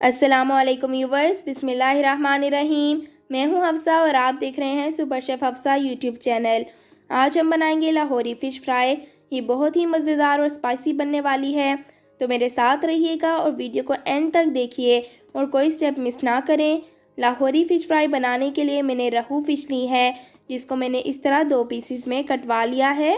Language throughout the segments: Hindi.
अस्सलामुअलैकुम व्यूवर्स, बिस्मिल्लाहिर्रहमानिर्रहीम। मैं हूं हफ्सा और आप देख रहे हैं super chef Hafsa YouTube channel. आज हम बनाएंगे लाहौरी फ़िश फ्राई। ये बहुत ही मज़ेदार और स्पाइसी बनने वाली है, तो मेरे साथ रहिएगा और वीडियो को एंड तक देखिए और कोई स्टेप मिस ना करें। लाहौरी फ़िश फ्राई बनाने के लिए मैंने रहू फ़िश ली है, जिसको मैंने इस तरह 2 पीसीस में कटवा लिया है।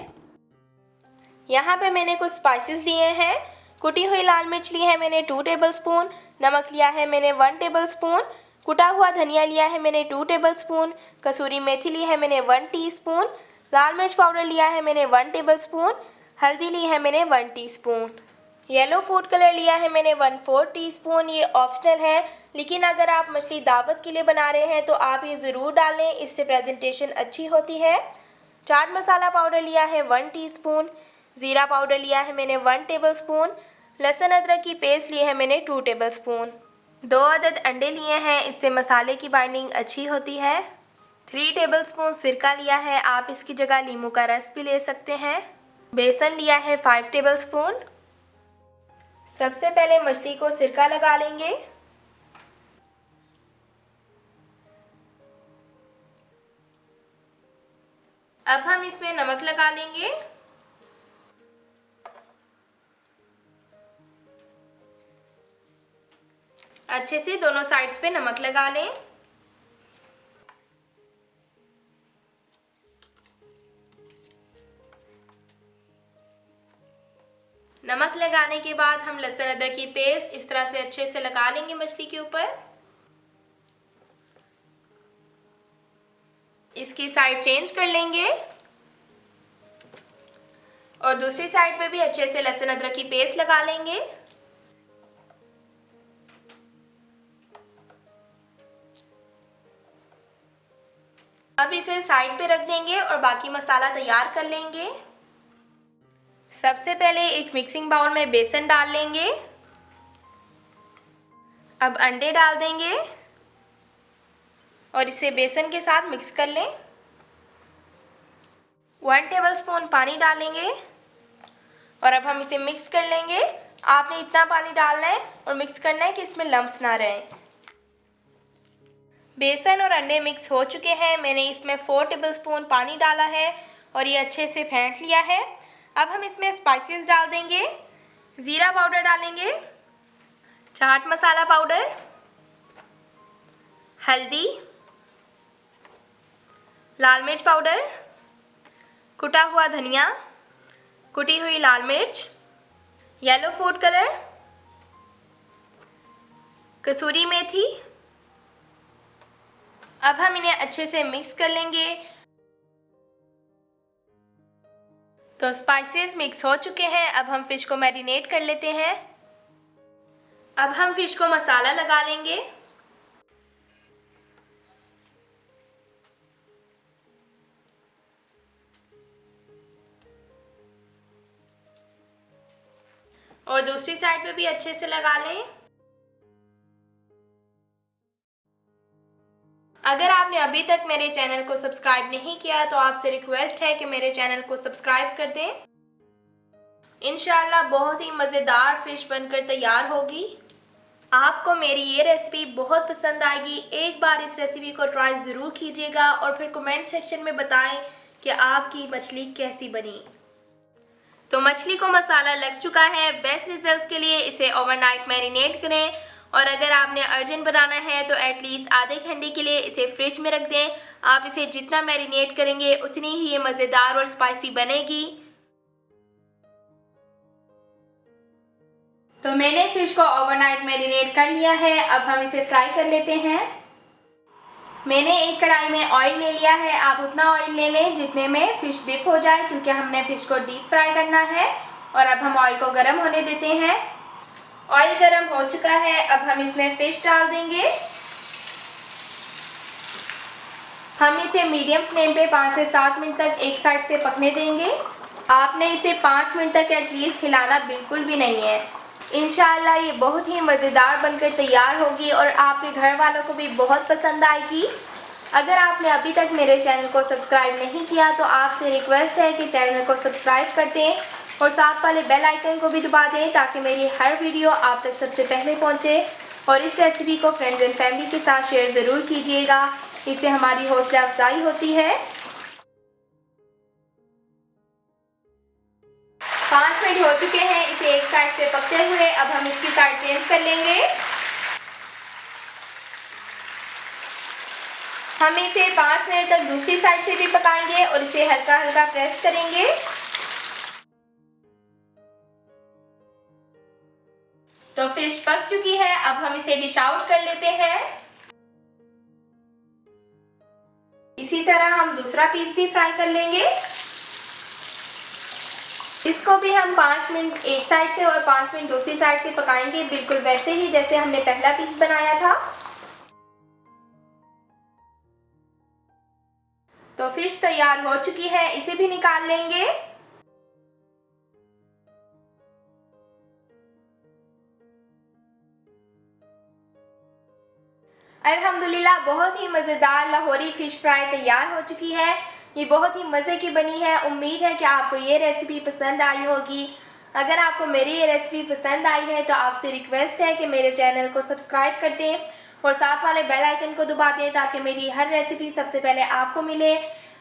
यहाँ पे मैंने कुछ स्पाइसेस लिए हैं। कुटी हुई लाल मिर्च ली है मैंने 2 टेबलस्पून, नमक लिया है मैंने 1 टेबलस्पून, कुटा हुआ धनिया लिया है मैंने 2 टेबलस्पून, कसूरी मेथी ली है मैंने 1 टीस्पून, लाल मिर्च पाउडर लिया है मैंने 1 टेबलस्पून, हल्दी ली है मैंने 1 टीस्पून, येलो फूड कलर लिया है मैंने 1/4 टीस्पून। ये ऑप्शनल है, लेकिन अगर आप मछली दावत के लिए बना रहे हैं तो आप ये ज़रूर डालें, इससे प्रेजेंटेशन अच्छी होती है। चाट मसाला पाउडर लिया है 1 टीस्पून, ज़ीरा पाउडर लिया है मैंने 1 टेबलस्पून, लहसुन अदरक की पेस्ट ली है मैंने 2 टेबलस्पून, 2 अदद अंडे लिए हैं, इससे मसाले की बाइंडिंग अच्छी होती है। 3 टेबलस्पून सिरका लिया है, आप इसकी जगह नींबू का रस भी ले सकते हैं। बेसन लिया है 5 टेबलस्पून। सबसे पहले मछली को सिरका लगा लेंगे। अब हम इसमें नमक लगा लेंगे। अच्छे से दोनों साइड्स पे नमक लगा लें। नमक लगाने के बाद हम लहसुन अदरक की पेस्ट इस तरह से अच्छे से लगा लेंगे मछली के ऊपर। इसकी साइड चेंज कर लेंगे और दूसरी साइड पे भी अच्छे से लहसुन अदरक की पेस्ट लगा लेंगे। अब इसे साइड पे रख देंगे और बाकी मसाला तैयार कर लेंगे। सबसे पहले एक मिक्सिंग बाउल में बेसन डाल लेंगे। अब अंडे डाल देंगे और इसे बेसन के साथ मिक्स कर लें। 1 टेबलस्पून पानी डालेंगे और अब हम इसे मिक्स कर लेंगे। आपने इतना पानी डालना है और मिक्स करना है कि इसमें लम्स ना रहें। बेसन और अंडे मिक्स हो चुके हैं। मैंने इसमें 4 टेबलस्पून पानी डाला है और ये अच्छे से फेंट लिया है। अब हम इसमें स्पाइसेस डाल देंगे। ज़ीरा पाउडर डालेंगे, चाट मसाला पाउडर, हल्दी, लाल मिर्च पाउडर, कुटा हुआ धनिया, कुटी हुई लाल मिर्च, येलो फूड कलर, कसूरी मेथी। अब हम इन्हें अच्छे से मिक्स कर लेंगे। तो स्पाइसेस मिक्स हो चुके हैं। अब हम फिश को मैरिनेट कर लेते हैं। अब हम फिश को मसाला लगा लेंगे। और दूसरी साइड पे भी अच्छे से लगा लें। अगर आपने अभी तक मेरे चैनल को सब्सक्राइब नहीं किया तो आपसे रिक्वेस्ट है कि मेरे चैनल को सब्सक्राइब कर दें। इंशाल्लाह बहुत ही मज़ेदार फ़िश बनकर तैयार होगी। आपको मेरी ये रेसिपी बहुत पसंद आएगी। एक बार इस रेसिपी को ट्राई ज़रूर कीजिएगा और फिर कमेंट सेक्शन में बताएं कि आपकी मछली कैसी बनी। तो मछली को मसाला लग चुका है। बेस्ट रिजल्ट्स के लिए इसे ओवरनाइट मैरिनेट करें और अगर आपने अर्जेंट बनाना है तो एटलीस्ट आधे घंटे के लिए इसे फ्रिज में रख दें। आप इसे जितना मैरिनेट करेंगे उतनी ही ये मज़ेदार और स्पाइसी बनेगी। तो मैंने फिश को ओवरनाइट मैरिनेट कर लिया है। अब हम इसे फ्राई कर लेते हैं। मैंने एक कढ़ाई में ऑयल ले लिया है। आप उतना ऑयल ले लें जितने में फ़िश डिप हो जाए, क्योंकि हमने फ़िश को डीप फ्राई करना है। और अब हम ऑयल को गर्म होने देते हैं। ऑयल गर्म हो चुका है। अब हम इसमें फ़िश डाल देंगे। हम इसे मीडियम फ्लेम पे 5 से 7 मिनट तक एक साइड से पकने देंगे। आपने इसे 5 मिनट तक एटलीस्ट हिलाना बिल्कुल भी नहीं है। इंशाअल्लाह ये बहुत ही मज़ेदार बनकर तैयार होगी और आपके घर वालों को भी बहुत पसंद आएगी। अगर आपने अभी तक मेरे चैनल को सब्सक्राइब नहीं किया तो आपसे रिक्वेस्ट है कि चैनल को सब्सक्राइब कर दें और साथ वाले बेल आइकन को भी दबा दें ताकि मेरी हर वीडियो आप तक सबसे पहले पहुंचे। और इस रेसिपी को फ्रेंड्स एंड फैमिली के साथ शेयर ज़रूर कीजिएगा, इससे हमारी हौसला अफजाई होती है। 5 मिनट हो चुके हैं इसे एक साइड से पकते हुए। अब हम इसकी साइड चेंज कर लेंगे। हम इसे 5 मिनट तक दूसरी साइड से भी पकाएंगे और इसे हल्का हल्का प्रेस करेंगे। तो फिश पक चुकी है, अब हम इसे डिश आउट कर लेते हैं। इसी तरह हम दूसरा पीस भी फ्राई कर लेंगे। इसको भी हम 5 मिनट एक साइड से और 5 मिनट दूसरी साइड से पकाएंगे, बिल्कुल वैसे ही जैसे हमने पहला पीस बनाया था। तो फिश तैयार हो चुकी है, इसे भी निकाल लेंगे। अल्हम्दुलिल्लाह बहुत ही मज़ेदार लाहौरी फ़िश फ्राई तैयार हो चुकी है। ये बहुत ही मज़े की बनी है। उम्मीद है कि आपको ये रेसिपी पसंद आई होगी। अगर आपको मेरी ये रेसिपी पसंद आई है तो आपसे रिक्वेस्ट है कि मेरे चैनल को सब्सक्राइब कर दें और साथ वाले बेल आइकन को दबा दें ताकि मेरी हर रेसिपी सबसे पहले आपको मिले।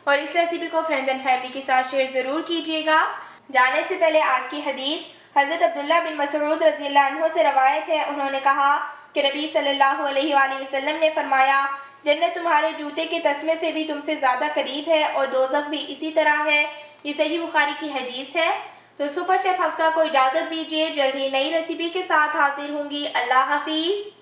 और इस रेसिपी को फ्रेंड्स एंड फैमिली के साथ शेयर ज़रूर कीजिएगा। जाने से पहले आज की हदीस हज़रत अब्दुल्ला बिन मसऊद रज़ियल्लाहु अन्हु से रवायत है। उन्होंने कहा कि नबी सल्लल्लाहु अलैहि वसल्लम ने फरमाया, जन्नत तुम्हारे जूते के तस्मे से भी तुमसे ज़्यादा करीब है और दोज़ख भी इसी तरह है। ये सही बुखारी की हदीस है। तो सुपर शेफ हफ्सा को इजाज़त दीजिए, जल्द ही नई रेसिपी के साथ हाजिर होंगी। अल्लाह हाफिज़।